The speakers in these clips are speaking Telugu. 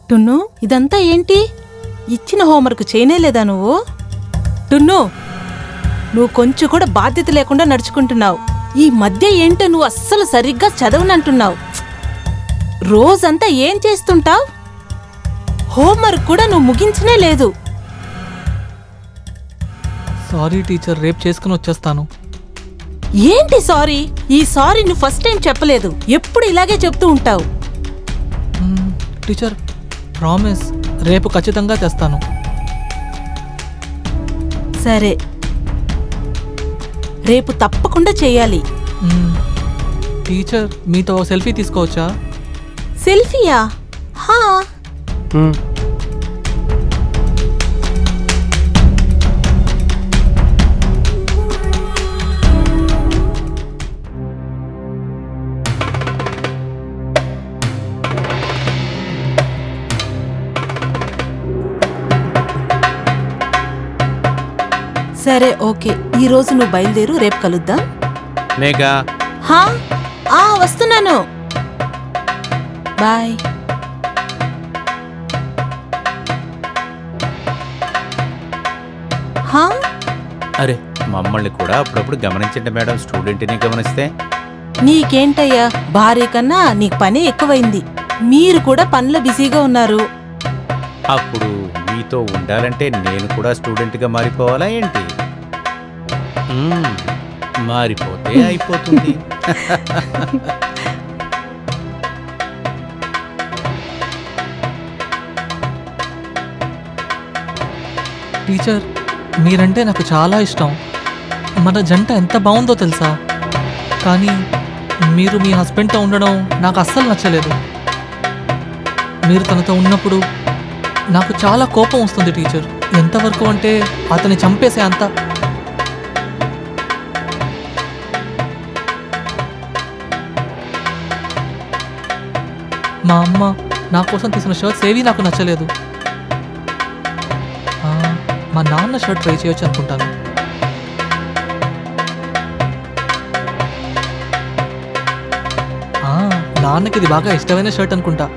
టున్ను, ఇదంతా ఏంటి? ఇచ్చిన హోంవర్క్ చేయనేలేదా నువ్వు? టున్ను, నువ్వు కొంచెం కూడా బాధ్యత లేకుండా నడుచుకుంటున్నావు. ఈ మధ్య ఏంటో నువ్వు అస్సలు సరిగ్గా చదవనంటున్నావు. రోజంతా ఏం చేస్తుంటావు? హోంవర్క్ కూడా నువ్వు ముగించనే లేదు. సారీ టీచర్, రేపు చేసుకుని వచ్చేస్తాను. ఏంటి సారీ? ఈ సారీ నువ్వు ఫస్ట్ టైం చెప్పలేదు. ఎప్పుడు ఇలాగే చెప్తూ ఉంటావు. టీచర్, ప్రామిస్, రేపు ఖచ్చితంగా తెస్తాను. సరే, రేపు తప్పకుండా చెయ్యాలి. టీచర్, మీతో సెల్ఫీ తీసుకోవచ్చా? సెల్ఫీయా? హా. సరే, ఓకే. ఈరోజు నువ్వు బయలుదేరు, రేపు కలుద్దాం. మేఘా. హా, వస్తున్నాను. బాయ్. హా? అరే, మమ్మల్ని కూడా అప్పుడప్పుడు గమనించండి మేడం. స్టూడెంట్ని గమనిస్తే. నీకేంటయ్యా, భార్య కన్నా నీకు పని ఎక్కువైంది. మీరు కూడా పనిలో బిజీగా ఉన్నారు. అప్పుడు మీతో ఉండాలంటే నేను కూడా స్టూడెంట్గా మారిపోవాలా ఏంటి? మారిపోతే అయిపోతుంది. టీచర్, మీరంటే నాకు చాలా ఇష్టం. మన జంట ఎంత బాగుందో తెలుసా? కానీ మీరు మీ హస్బెండ్తో ఉండడం నాకు అస్సలు నచ్చలేదు. మీరు తనతో ఉన్నప్పుడు నాకు చాలా కోపం వస్తుంది టీచర్. ఎంతవరకు అంటే అతన్ని చంపేసే అంత. మా అమ్మ నా కోసం తీసిన షర్ట్స్ ఏవి నాకు నచ్చలేదు. మా నాన్న షర్ట్ ట్రై చేయొచ్చు అనుకుంటాను. నాన్నకి ఇది బాగా ఇష్టమైన షర్ట్ అనుకుంటా.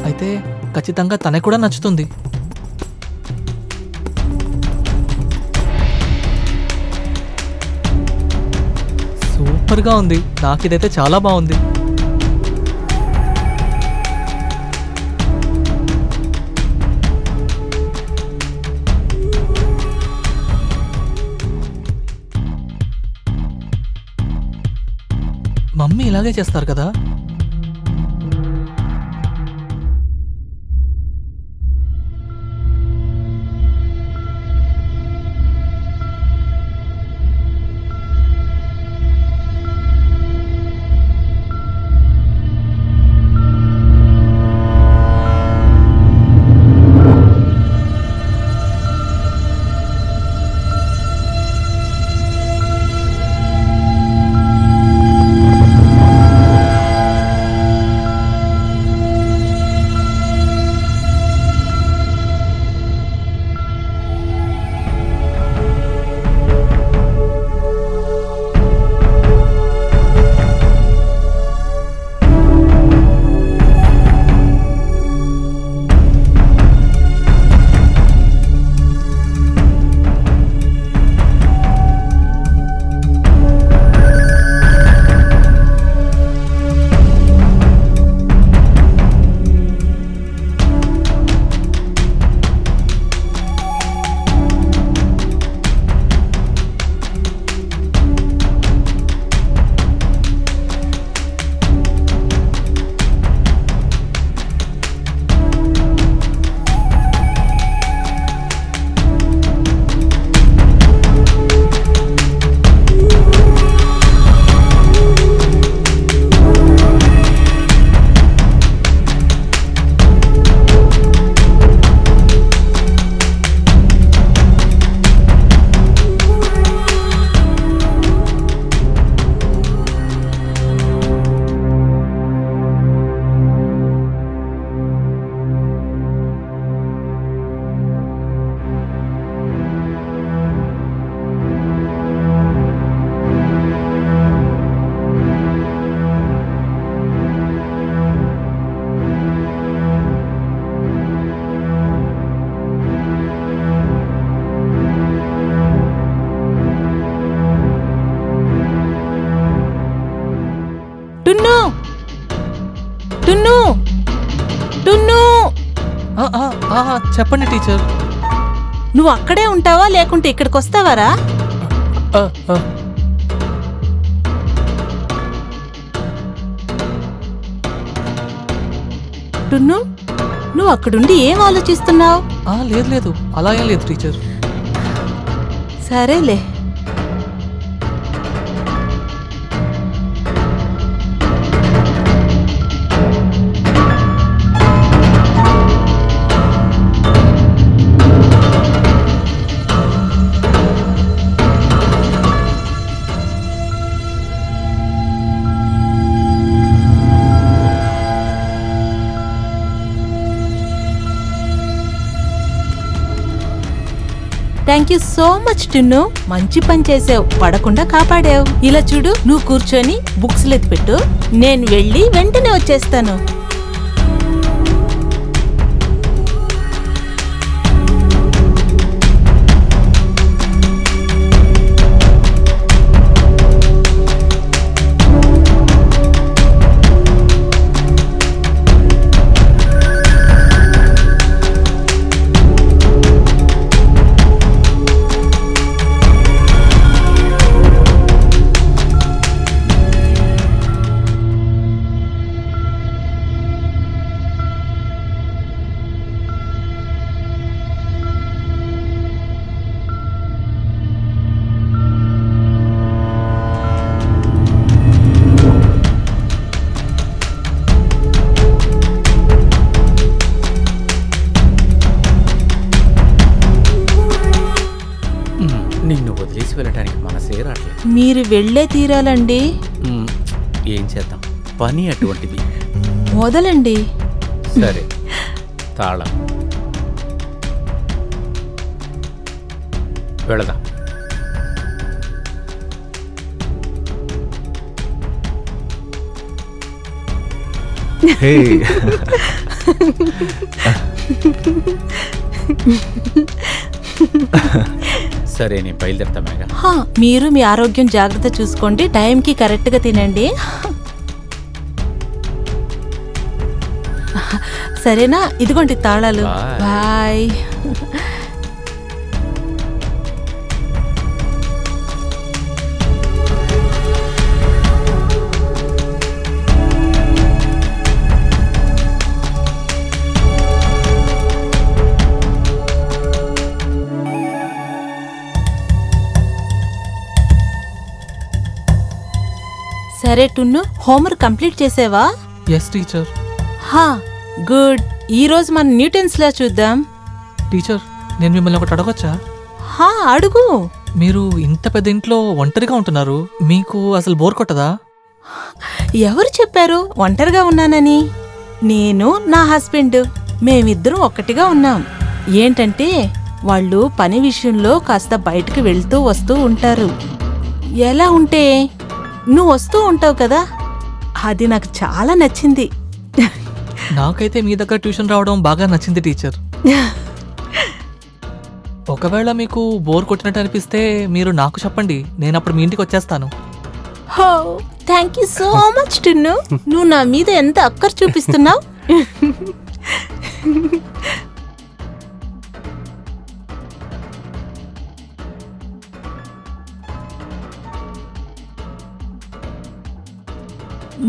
అయితే ఖచ్చితంగా తనకు కూడా నచ్చుతుంది. సూపర్గా ఉంది. నాకు ఇదైతే చాలా బాగుంది. మమ్మీ ఇలాగే చేస్తారు కదా? చెప్పండి టీచర్. నువ్వు అక్కడే ఉంటావా లేకుంటే ఇక్కడికి వస్తావారా? ఆ, ఆ. టున్ను, నువ్వు అక్కడుండి ఏం ఆలోచిస్తున్నావు? లేదు లేదు, అలా ఏం లేదు టీచర్. సరేలే. Thank you so much Tinnu. మంచి పని చేసావు, పడకుండా కాపాడావు. ఇలా చూడు, నువ్వు కూర్చొని బుక్స్ ఎత్తిపెట్టు, నేను వెళ్ళి వెంటనే వచ్చేస్తాను. నిన్ను వదిలేసి వెళ్ళటానికి మనసే రావట్లేదు. మీరు వెళ్ళే తీరాలండి. ఏం చేద్దాం, పని అటువంటిది. వదలండి. సరే, తాళం. వెళదాం. సరే, నేను బయలుదేరుతా మేఘ. మీరు మీ ఆరోగ్యం జాగ్రత్త చూసుకోండి, టైంకి కరెక్ట్గా తినండి. సరేనా? ఇదిగోండి తాళాలు. బాయ్. సరే టున్ను, హోంవర్క్ కంప్లీట్ చేసావా? Yes teacher. గుడ్. ఈరోజు మన న్యూటన్స్ లా చూద్దాం. టీచర్, నేను మిమ్మల్ని ఒకటి అడగొచ్చా? అడుగు. మీరు ఇంత పెద్ద ఇంట్లో ఒంటరిగా ఉంటున్నారు, మీకు అసలు బోర్ కొట్టదా? ఎవరు చెప్పారు ఒంటరిగా ఉన్నానని? నేను నా హస్బెండ్ మేమిద్దరం ఒక్కటిగా ఉన్నాం. ఏంటంటే వాళ్ళు పని విషయంలో కాస్త బయటకు వెళ్తూ వస్తూ ఉంటారు. ఎలా ఉంటే నువ్వు వస్తూ ఉంటావు కదా, అది నాకు చాలా నచ్చింది. నాకైతే మీ దగ్గర ట్యూషన్ రావడం బాగా నచ్చింది టీచర్. ఒకవేళ మీకు బోర్ కొట్టినట్టు అనిపిస్తే మీరు నాకు చెప్పండి, నేను అప్పుడు మీ ఇంటికి వచ్చేస్తాను. Thank you so much Tinnu, నువ్వు నా మీద ఎంత అక్కర చూపిస్తున్నావు.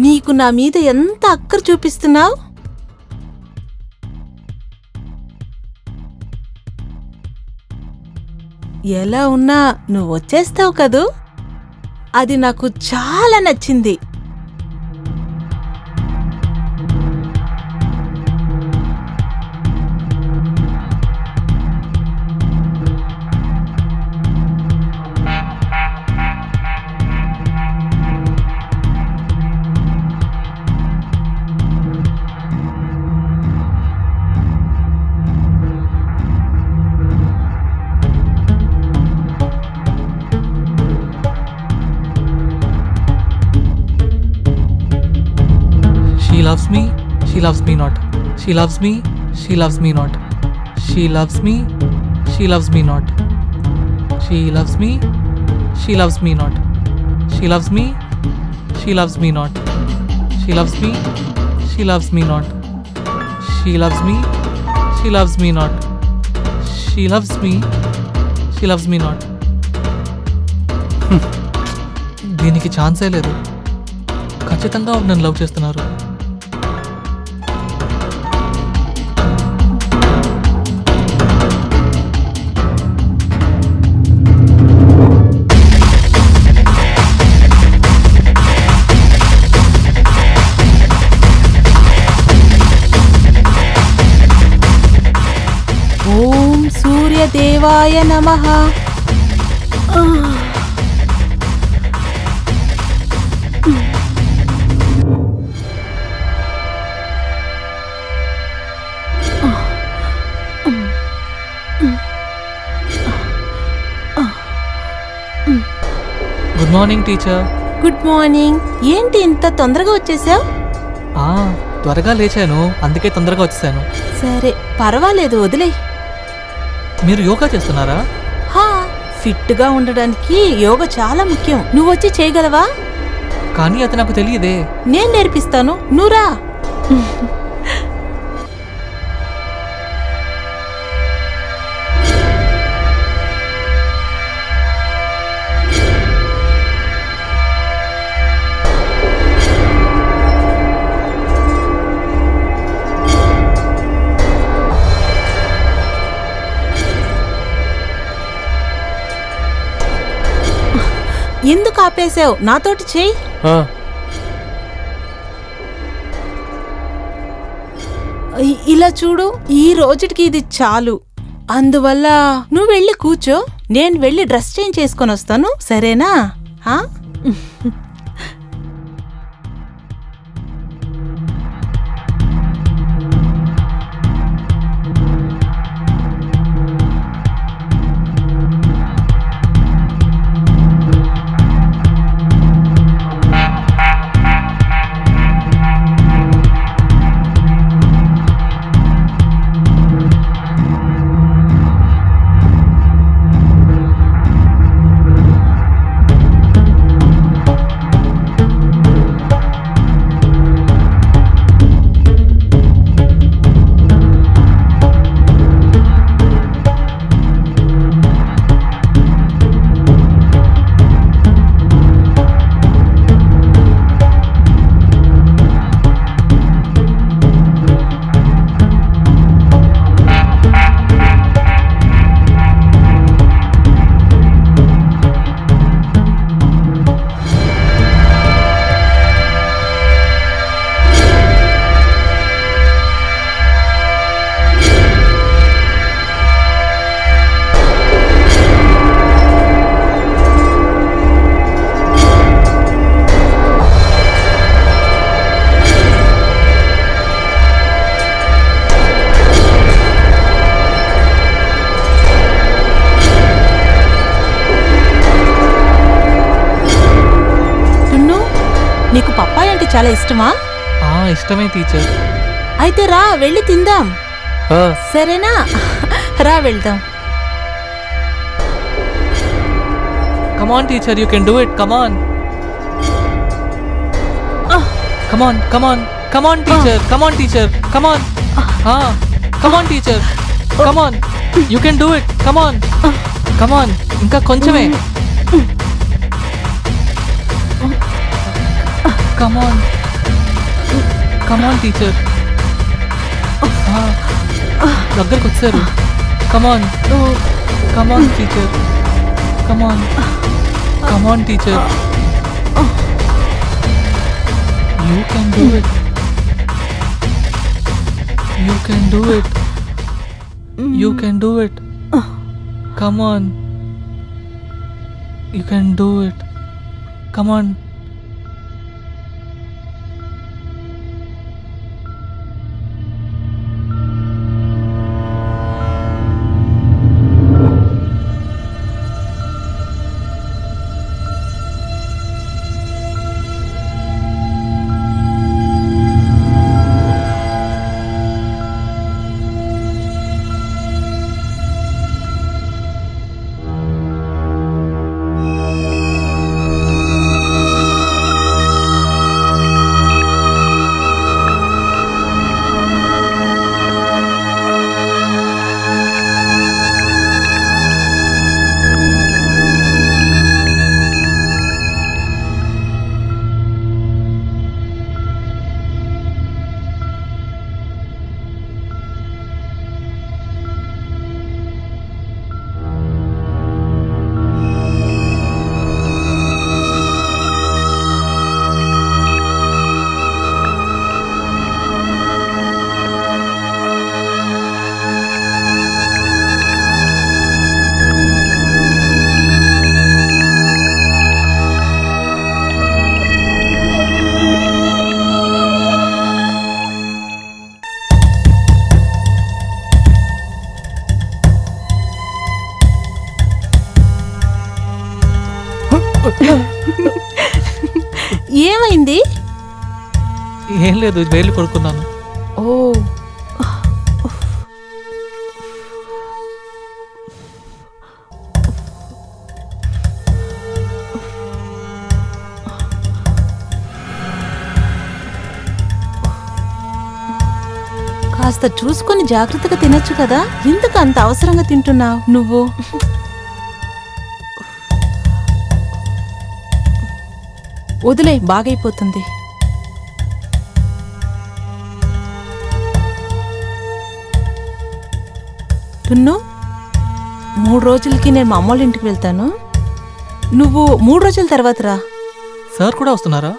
నీకు నా మీద ఎంత అక్కర చూపిస్తున్నావు. ఎలా ఉన్నా నువ్వు వచ్చేస్తావు కదూ, అది నాకు చాలా నచ్చింది. She loves me, she loves me not. She loves me, she loves me not. She loves me, she loves me not. She loves me, she loves me not. She loves me, she loves me not. She loves me, she loves me not. She loves me, She loves me not. She loves me. She loves me not. దీనికి ఛాన్సే లేదు. ఖచ్చితంగా నన్ను లవ్ చేస్తున్నారు. ఓం సూర్యదేవాయ నమః. Good morning teacher. Good morning. ఏంటి ఇంత తొందరగా వచ్చేసావు? త్వరగా లేచాను, అందుకే తొందరగా వచ్చేసాను. సరే పర్వాలేదు, వదిలే. మీరు యోగా చేస్తున్నారా? ఫిట్గా ఉండడానికి యోగా చాలా ముఖ్యం. నువ్వు వచ్చి చేయగలవా? కానీ అది నాకు తెలియదే. నేను నేర్పిస్తాను, నువ్వురా. ఎందుకు ఆపేసావు? నాతోటి చెయ్యి. ఇలా చూడు, ఈ రోజుకి ఇది చాలు. అందువల్ల నువ్వు వెళ్ళి కూర్చో, నేను వెళ్ళి డ్రెస్ చేంజ్ చేసుకొని వస్తాను, సరేనా? నీకు పప్పాయి అంటే చాలా ఇష్టమా? ఇష్టమే టీచర్. అయితే రా, వెళ్ళి తిందాం, సరేనా? రా వెళ్దాం. Come on teacher, you can do it. Come on. Come on, come on. Come on teacher. Come on teacher. Come on. Come on teacher. Come on. You can do it. Come on. Come on. ఇంకా కొంచెమే. Come on. Come on teacher. దగ్గరకు వచ్చారు. Come on. Come on teacher. Come on. Come on teacher. You can do it. You can do it. You can do it. Come on. You can do it. Come on. ఏమైంది? ఏం లేదు, వేలు కొడుకున్నాను. ఓ, కాస్త చూసుకొని జాగ్రత్తగా తినొచ్చు కదా. ఎందుకు అంత అవసరంగా తింటున్నావు నువ్వు? వదిలే, బాగైపోతుంది. టున్ను, 3 రోజులకి నేను మా అమ్మోళ్ళ ఇంటికి వెళ్తాను. నువ్వు 3 రోజుల తర్వాత రా. సార్ కూడా వస్తున్నారా?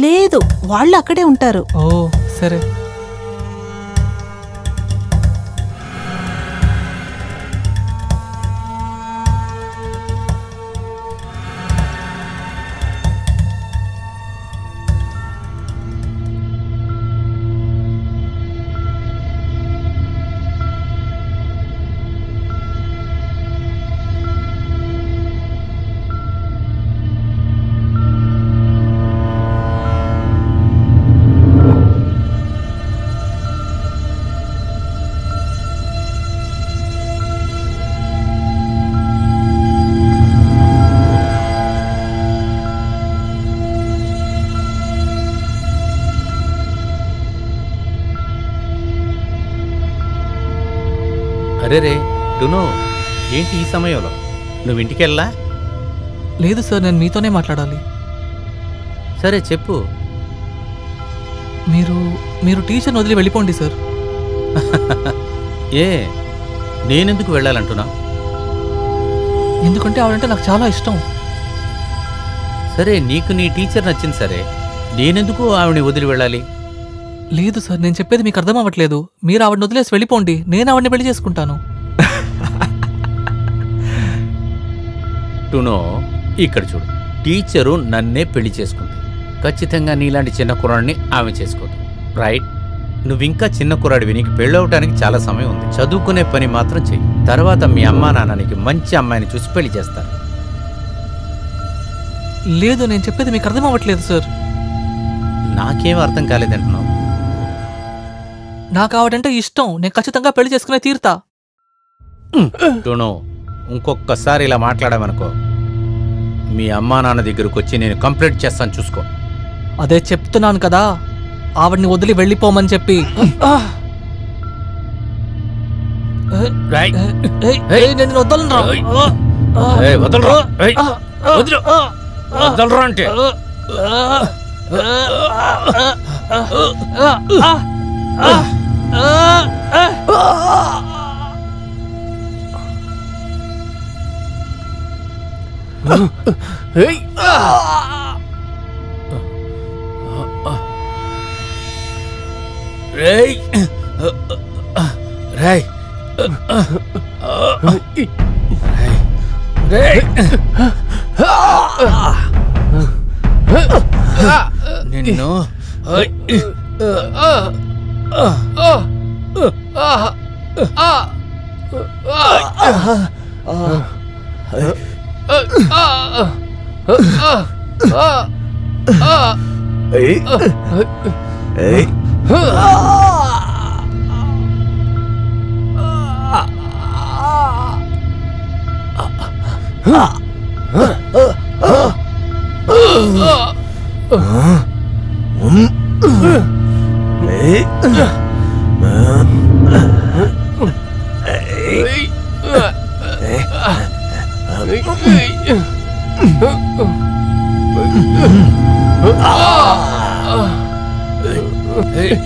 లేదు, వాళ్ళు అక్కడే ఉంటారు. ఓ సరే. అరే రే డునో, ఏంటి ఈ సమయంలో నువ్వు ఇంటికి వెళ్ళా? లేదు సార్, నేను మీతోనే మాట్లాడాలి. సరే చెప్పు. మీరు టీచర్ని వదిలి వెళ్ళిపోండి సార్. ఏ, నేనెందుకు వెళ్ళాలంటున్నా? ఎందుకంటే ఆవిడంటే నాకు చాలా ఇష్టం. సరే, నీకు నీ టీచర్ నచ్చింది సరే, నేనెందుకు ఆవిడని వదిలి వెళ్ళాలి? లేదు సార్, నేను చెప్పేది మీకు అర్థం అవ్వట్లేదు. మీరు ఆవిడని వదిలేసి వెళ్ళిపోండి, నేను ఆవిడని పెళ్లి చేసుకుంటాను. టునో, ఇక్కడ చూడు, టీచరు నన్నే పెళ్లి చేసుకుంది. ఖచ్చితంగా నీలాంటి చిన్న కుర్రాడిని ఆమె చేసుకోదు, రైట్? నువ్వింకా చిన్న కుర్రాడివి, నీకు పెళ్ళవటానికి చాలా సమయం ఉంది. చదువుకునే పని మాత్రం చెయ్యి. తర్వాత మీ అమ్మా నాన్నకి మంచి అమ్మాయిని చూసి పెళ్లి చేస్తారు. లేదు, నేను చెప్పేది మీకు అర్థం అవ్వట్లేదు సార్. నాకేం అర్థం కాలేదంటున్నావు? నాకు ఆవిడంటే ఇష్టం, నేను ఖచ్చితంగా పెళ్లి చేసుకునే తీరుతా. టునో, ఇంకొక్కసారి ఇలా మాట్లాడామనుకో, మీ అమ్మా నాన్న దగ్గరకు వచ్చి నేను కంప్లైంట్ చేస్తాను, చూసుకో. అదే చెప్తున్నాను కదా, ఆవిడ్ని వదిలి వెళ్ళిపోమని చెప్పి. నేను వదలరా అంటే నిన్ను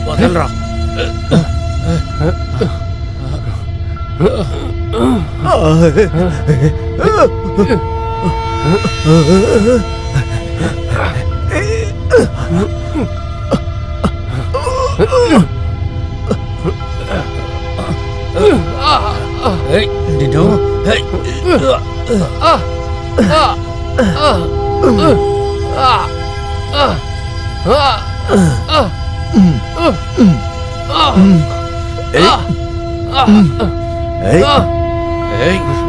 వదలరా. నిన్ను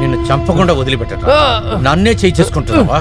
నిన్ను చంపకుండా వదిలిపెట్టరా? నన్నే చేయి చేసుకుంటున్నావా?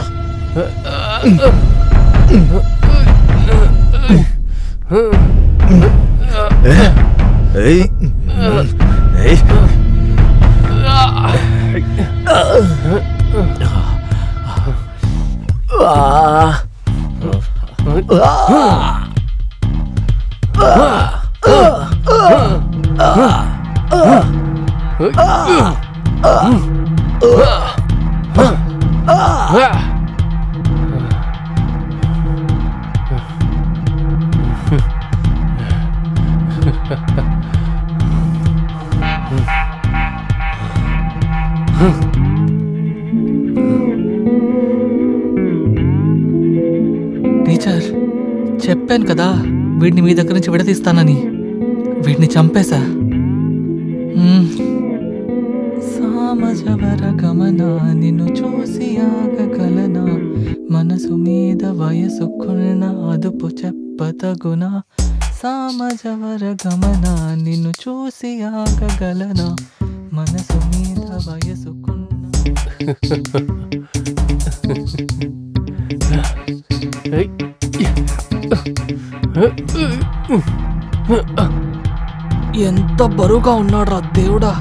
టీచర్, చెప్పాను కదా వీడిని మీ దగ్గర నుంచి విడదీస్తానని. వీడిని చంపేశా. సామజవర గమన నిన్ను చూసి ఆగగలనా, మనసు మీద వయసుకున్న అదుపు చెప్పతగునా. సామజవర గమన నిన్ను చూసి ఆగగలనా, మనసు మీద వయసుకున్న. ఎంత బరువుగా ఉన్నాడు రా దేవుడా.